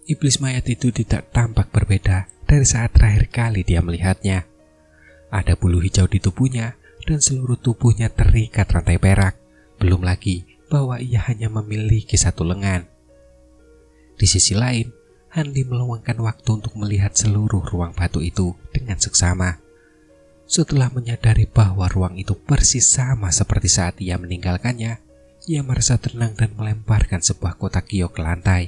Iblis mayat itu tidak tampak berbeda dari saat terakhir kali dia melihatnya. Ada bulu hijau di tubuhnya dan seluruh tubuhnya terikat rantai perak. Belum lagi bahwa ia hanya memiliki satu lengan. Di sisi lain, Hanli meluangkan waktu untuk melihat seluruh ruang batu itu dengan seksama. Setelah menyadari bahwa ruang itu persis sama seperti saat ia meninggalkannya, ia merasa tenang dan melemparkan sebuah kotak giok ke lantai.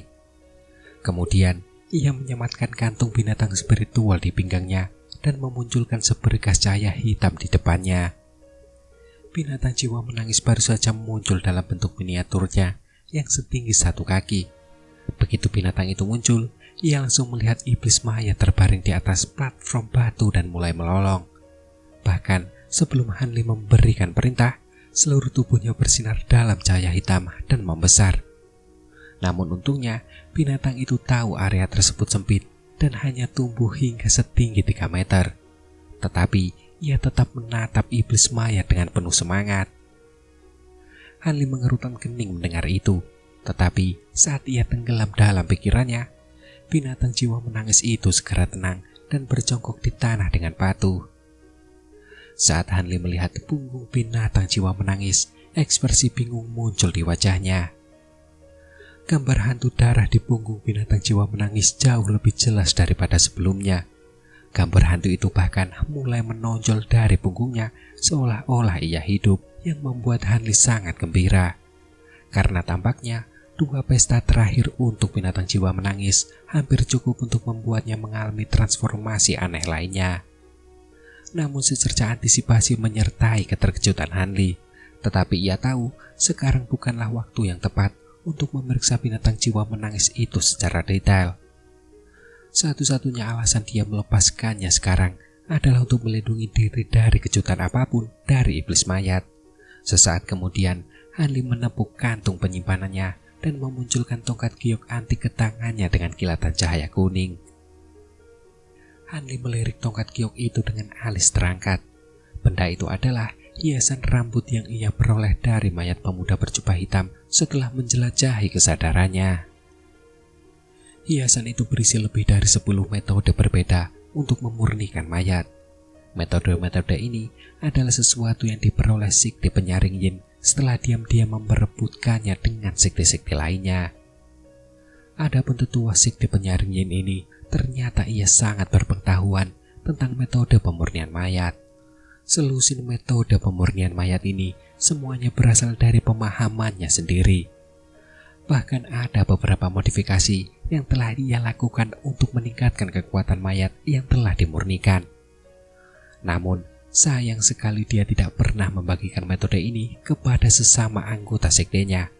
Kemudian, ia menyematkan kantung binatang spiritual di pinggangnya dan memunculkan seberkas cahaya hitam di depannya. Binatang jiwa menangis baru saja muncul dalam bentuk miniaturnya yang setinggi 1 kaki. Begitu binatang itu muncul, ia langsung melihat iblis mayat terbaring di atas platform batu dan mulai melolong. Bahkan sebelum Hanli memberikan perintah, seluruh tubuhnya bersinar dalam cahaya hitam dan membesar. Namun untungnya, binatang itu tahu area tersebut sempit dan hanya tumbuh hingga setinggi 3 meter. Tetapi ia tetap menatap iblis mayat dengan penuh semangat. Hanli mengerutkan kening mendengar itu, tetapi saat ia tenggelam dalam pikirannya, binatang jiwa menangis itu segera tenang dan berjongkok di tanah dengan patuh. Saat Hanli melihat punggung binatang jiwa menangis, ekspresi bingung muncul di wajahnya. Gambar hantu darah di punggung binatang jiwa menangis jauh lebih jelas daripada sebelumnya. Gambar hantu itu bahkan mulai menonjol dari punggungnya seolah-olah ia hidup, yang membuat Hanli sangat gembira. Karena tampaknya 2 pesta terakhir untuk binatang jiwa menangis hampir cukup untuk membuatnya mengalami transformasi aneh lainnya. Namun secerca antisipasi menyertai keterkejutan Hanli, tetapi ia tahu sekarang bukanlah waktu yang tepat untuk memeriksa binatang jiwa menangis itu secara detail. Satu-satunya alasan dia melepaskannya sekarang adalah untuk melindungi diri dari kejutan apapun dari iblis mayat. Sesaat kemudian, Hanli menepuk kantung penyimpanannya dan memunculkan tongkat giok antik ke tangannya dengan kilatan cahaya kuning. Hanli melirik tongkat giok itu dengan alis terangkat. Benda itu adalah hiasan rambut yang ia peroleh dari mayat pemuda berjubah hitam setelah menjelajahi kesadarannya. Hiasan itu berisi lebih dari 10 metode berbeda untuk memurnikan mayat. Metode-metode ini adalah sesuatu yang diperoleh sekte penyaring yin setelah diam-diam memperebutkannya dengan sekte-sekte lainnya. Adapun tetua sekte penyaring yin ini, ternyata ia sangat berpengetahuan tentang metode pemurnian mayat. Selusin metode pemurnian mayat ini semuanya berasal dari pemahamannya sendiri. Bahkan ada beberapa modifikasi yang telah ia lakukan untuk meningkatkan kekuatan mayat yang telah dimurnikan. Namun, sayang sekali dia tidak pernah membagikan metode ini kepada sesama anggota sektenya.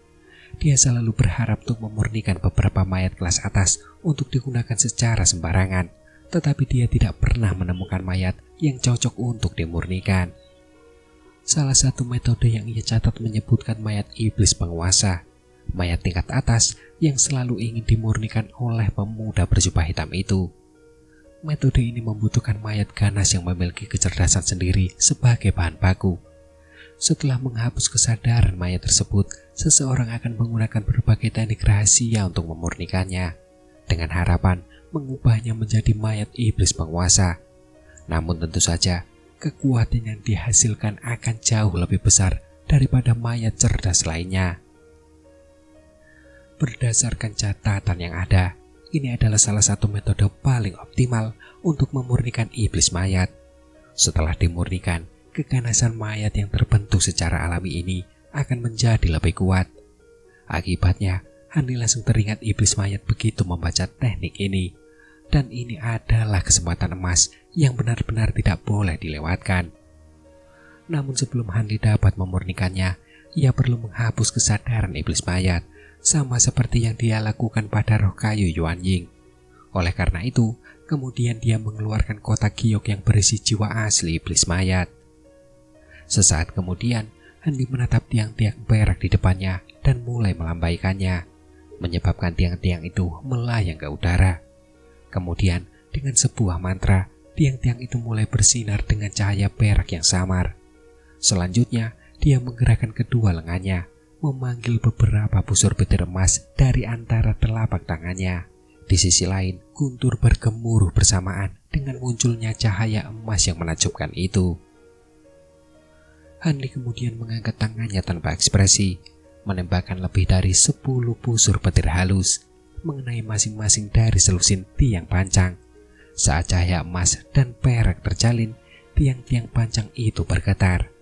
Dia selalu berharap untuk memurnikan beberapa mayat kelas atas untuk digunakan secara sembarangan, tetapi dia tidak pernah menemukan mayat yang cocok untuk dimurnikan. Salah satu metode yang ia catat menyebutkan mayat iblis penguasa, mayat tingkat atas yang selalu ingin dimurnikan oleh pemuda berjubah hitam itu. Metode ini membutuhkan mayat ganas yang memiliki kecerdasan sendiri sebagai bahan baku. Setelah menghapus kesadaran mayat tersebut, seseorang akan menggunakan berbagai teknik rahasia untuk memurnikannya, dengan harapan mengubahnya menjadi mayat iblis penguasa. Namun tentu saja, kekuatan yang dihasilkan akan jauh lebih besar daripada mayat cerdas lainnya. Berdasarkan catatan yang ada, ini adalah salah satu metode paling optimal untuk memurnikan iblis mayat. Setelah dimurnikan, keganasan mayat yang terbentuk secara alami ini akan menjadi lebih kuat. Akibatnya, Hanli langsung teringat iblis mayat begitu membaca teknik ini. Dan ini adalah kesempatan emas yang benar-benar tidak boleh dilewatkan. Namun sebelum Hanli dapat memurnikannya, ia perlu menghapus kesadaran iblis mayat, sama seperti yang dia lakukan pada roh kayu Yuan Ying. Oleh karena itu, kemudian dia mengeluarkan kotak giok yang berisi jiwa asli iblis mayat. Sesaat kemudian, Hanli menatap tiang-tiang perak di depannya dan mulai melambaikannya, menyebabkan tiang-tiang itu melayang ke udara. Kemudian, dengan sebuah mantra, tiang-tiang itu mulai bersinar dengan cahaya perak yang samar. Selanjutnya, dia menggerakkan kedua lengannya, memanggil beberapa busur petir emas dari antara telapak tangannya. Di sisi lain, guntur bergemuruh bersamaan dengan munculnya cahaya emas yang menakjubkan itu. Hanli kemudian mengangkat tangannya tanpa ekspresi, menembakkan lebih dari 10 busur petir halus mengenai masing-masing dari selusin tiang pancang. Saat cahaya emas dan perak terjalin, tiang-tiang pancang itu bergetar.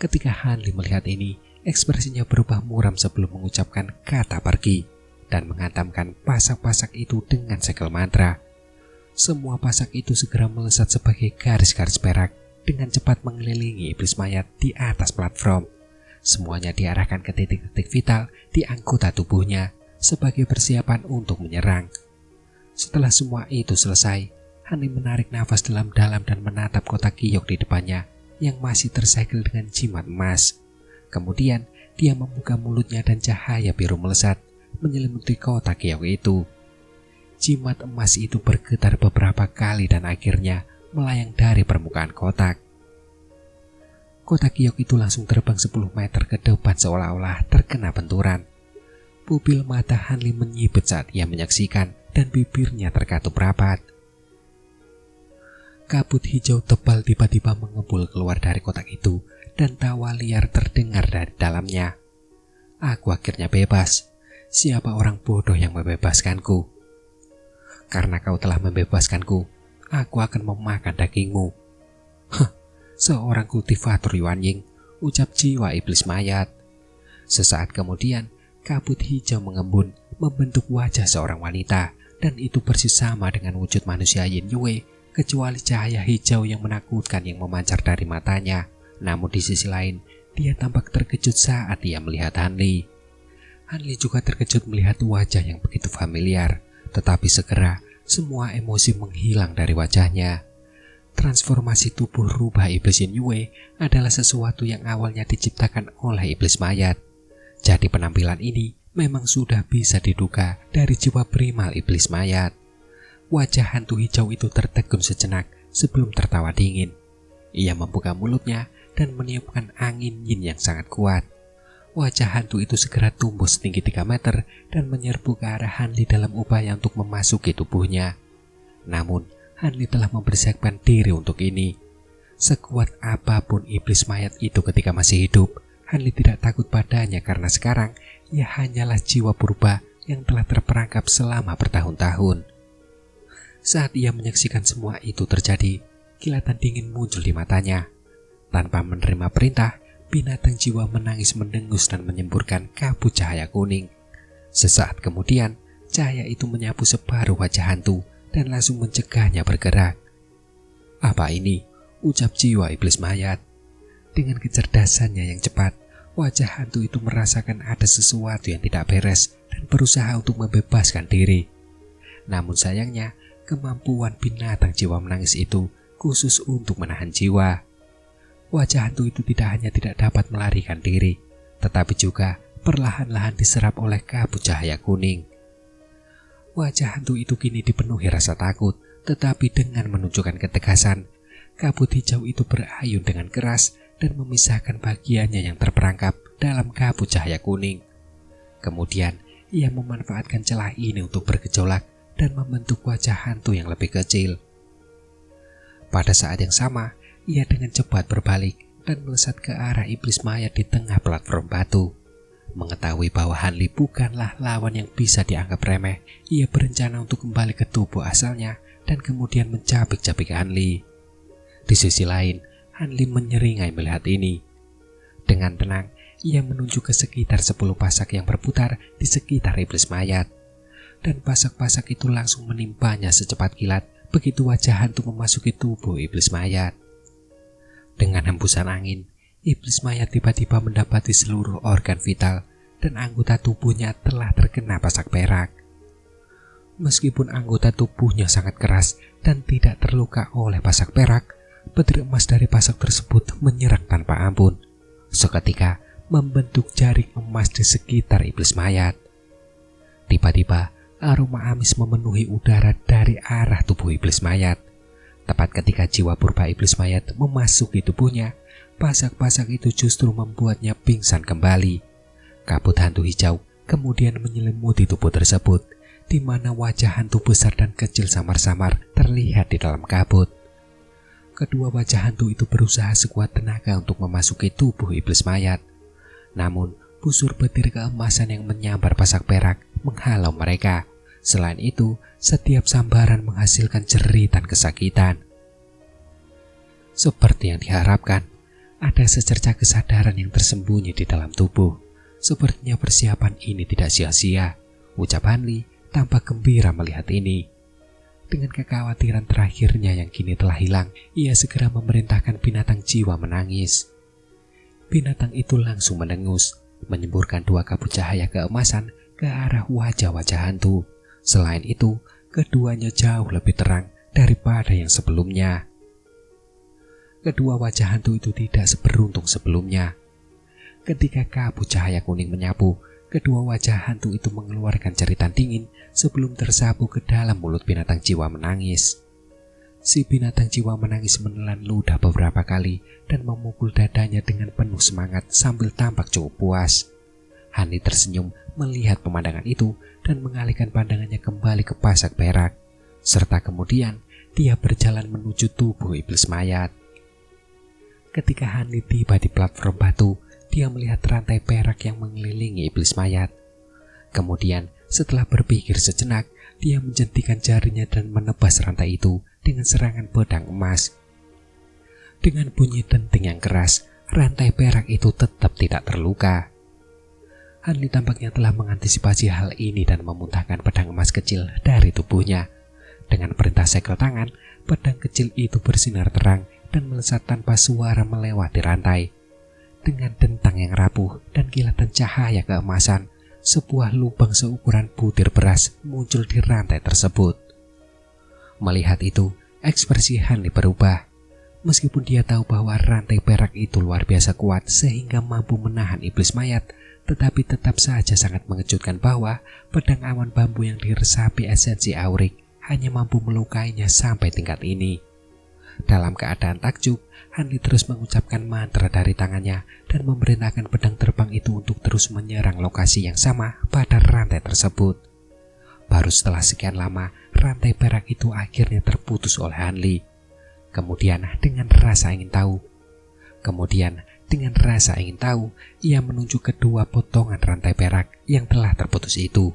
Ketika Hanli melihat ini, ekspresinya berubah muram sebelum mengucapkan kata pergi dan menghantamkan pasak-pasak itu dengan segel mantra. Semua pasak itu segera melesat sebagai garis-garis perak dengan cepat mengelilingi iblis mayat di atas platform. Semuanya diarahkan ke titik-titik vital di anggota tubuhnya sebagai persiapan untuk menyerang. Setelah semua itu selesai, Hanli menarik nafas dalam-dalam dan menatap kotak giok di depannya yang masih tersegel dengan jimat emas. Kemudian dia membuka mulutnya dan cahaya biru melesat menyelimuti kotak giok itu. Jimat emas itu bergetar beberapa kali dan akhirnya melayang dari permukaan kotak. Kotak giok itu langsung terbang 10 meter ke depan seolah-olah terkena benturan. Pupil mata Hanli menyipit saat ia menyaksikan dan bibirnya terkatup rapat. Kabut hijau tebal tiba-tiba mengepul keluar dari kotak itu dan tawa liar terdengar dari dalamnya. Aku akhirnya bebas. Siapa orang bodoh yang membebaskanku? Karena kau telah membebaskanku, aku akan memakan dagingmu. Hah, seorang kultivator Yuan Ying, ucap jiwa iblis mayat. Sesaat kemudian, kabut hijau mengembun membentuk wajah seorang wanita, dan itu persis sama dengan wujud manusia Yin Yue, kecuali cahaya hijau yang menakutkan yang memancar dari matanya. Namun di sisi lain, dia tampak terkejut saat dia melihat Hanli. Hanli juga terkejut melihat wajah yang begitu familiar, tetapi segera semua emosi menghilang dari wajahnya. Transformasi tubuh rubah iblis Yin Yue adalah sesuatu yang awalnya diciptakan oleh iblis mayat. Jadi penampilan ini memang sudah bisa diduga dari jiwa primal iblis mayat. Wajah hantu hijau itu tertegun sejenak sebelum tertawa dingin. Ia membuka mulutnya dan meniupkan angin yin yang sangat kuat. Wajah hantu itu segera tumbuh setinggi 3 meter dan menyerbu ke arah Hanli dalam upaya untuk memasuki tubuhnya. Namun, Hanli telah mempersiapkan diri untuk ini. Sekuat apapun iblis mayat itu ketika masih hidup, Hanli tidak takut padanya karena sekarang ia hanyalah jiwa purba yang telah terperangkap selama bertahun-tahun. Saat ia menyaksikan semua itu terjadi, kilatan dingin muncul di matanya. Tanpa menerima perintah, binatang jiwa menangis mendengus dan menyemburkan kabut cahaya kuning. Sesaat kemudian, cahaya itu menyapu separuh wajah hantu dan langsung mencegahnya bergerak. Apa ini? Ucap jiwa iblis mayat. Dengan kecerdasannya yang cepat, wajah hantu itu merasakan ada sesuatu yang tidak beres dan berusaha untuk membebaskan diri. Namun sayangnya, kemampuan binatang jiwa menangis itu khusus untuk menahan jiwa. Wajah hantu itu tidak hanya tidak dapat melarikan diri, tetapi juga perlahan-lahan diserap oleh kabut cahaya kuning. Wajah hantu itu kini dipenuhi rasa takut, tetapi dengan menunjukkan ketegasan, kabut hijau itu berayun dengan keras dan memisahkan bagiannya yang terperangkap dalam kabut cahaya kuning. Kemudian, ia memanfaatkan celah ini untuk bergejolak dan membentuk wajah hantu yang lebih kecil. Pada saat yang sama, ia dengan cepat berbalik dan melesat ke arah iblis mayat di tengah platform batu. Mengetahui bahwa Hanli bukanlah lawan yang bisa dianggap remeh, ia berencana untuk kembali ke tubuh asalnya dan kemudian mencabik-cabik Hanli. Di sisi lain, Hanli menyeringai melihat ini. Dengan tenang, ia menuju ke sekitar 10 pasak yang berputar di sekitar iblis mayat. Dan pasak-pasak itu langsung menimpanya secepat kilat begitu wajah hantu memasuki tubuh iblis mayat. Dengan hembusan angin, iblis mayat tiba-tiba mendapati seluruh organ vital dan anggota tubuhnya telah terkena pasak perak. Meskipun anggota tubuhnya sangat keras dan tidak terluka oleh pasak perak, petir emas dari pasak tersebut menyerang tanpa ampun. Seketika membentuk jaring emas di sekitar iblis mayat. Tiba-tiba aroma amis memenuhi udara dari arah tubuh iblis mayat. Tepat ketika jiwa purba iblis mayat memasuki tubuhnya, pasak-pasak itu justru membuatnya pingsan kembali. Kabut hantu hijau kemudian menyelimuti tubuh tersebut. di mana wajah hantu besar dan kecil samar-samar terlihat di dalam kabut. Kedua wajah hantu itu berusaha sekuat tenaga untuk memasuki tubuh iblis mayat. Namun, busur petir keemasan yang menyambar pasak perak menghalau mereka. Selain itu, setiap sambaran menghasilkan jeritan kesakitan. Seperti yang diharapkan, ada secerca kesadaran yang tersembunyi di dalam tubuh. Sepertinya persiapan ini tidak sia-sia, ucap Hanli tampak gembira melihat ini. Dengan kekhawatiran terakhirnya yang kini telah hilang, ia segera memerintahkan binatang jiwa menangis. Binatang itu langsung mendengus, menyemburkan 2 kabut cahaya keemasan ke arah wajah-wajah hantu. Selain itu, keduanya jauh lebih terang daripada yang sebelumnya. Kedua wajah hantu itu tidak seberuntung sebelumnya. Ketika kabut cahaya kuning menyapu, kedua wajah hantu itu mengeluarkan jeritan dingin sebelum tersapu ke dalam mulut binatang jiwa menangis. Si binatang jiwa menangis menelan ludah beberapa kali dan memukul dadanya dengan penuh semangat sambil tampak cukup puas. Hanli tersenyum melihat pemandangan itu dan mengalihkan pandangannya kembali ke pasak perak. Serta kemudian dia berjalan menuju tubuh iblis mayat. Ketika Hanli tiba di platform batu, dia melihat rantai perak yang mengelilingi iblis mayat. Kemudian, setelah berpikir sejenak, dia menjentikan jarinya dan menebas rantai itu dengan serangan pedang emas. Dengan bunyi denting yang keras, rantai perak itu tetap tidak terluka. Hanli tampaknya telah mengantisipasi hal ini dan memuntahkan pedang emas kecil dari tubuhnya. Dengan perintah segel tangan, pedang kecil itu bersinar terang dan melesat tanpa suara melewati rantai. Dengan dentang yang rapuh dan kilatan cahaya keemasan, sebuah lubang seukuran butir beras muncul di rantai tersebut. Melihat itu, ekspresi Hanli berubah. Meskipun dia tahu bahwa rantai perak itu luar biasa kuat sehingga mampu menahan iblis mayat, tetapi tetap saja sangat mengejutkan bahwa pedang awan bambu yang diresapi esensi aurik hanya mampu melukainya sampai tingkat ini. Dalam keadaan takjub, Hanli terus mengucapkan mantra dari tangannya dan memerintahkan pedang terbang itu untuk terus menyerang lokasi yang sama pada rantai tersebut. Baru setelah sekian lama, rantai perak itu akhirnya terputus oleh Hanli. Kemudian dengan rasa ingin tahu, ia menunjuk kedua potongan rantai perak yang telah terputus itu.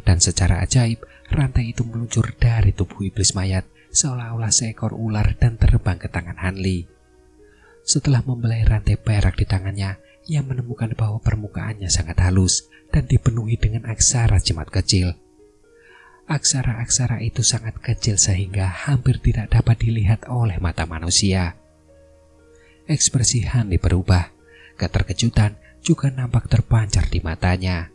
Dan secara ajaib, rantai itu meluncur dari tubuh iblis mayat seolah-olah seekor ular dan terbang ke tangan Hanli. Setelah membelai rantai perak di tangannya, ia menemukan bahwa permukaannya sangat halus dan dipenuhi dengan aksara jimat kecil. Aksara-aksara itu sangat kecil sehingga hampir tidak dapat dilihat oleh mata manusia. Ekspresi Hanli berubah, keterkejutan juga nampak terpancar di matanya.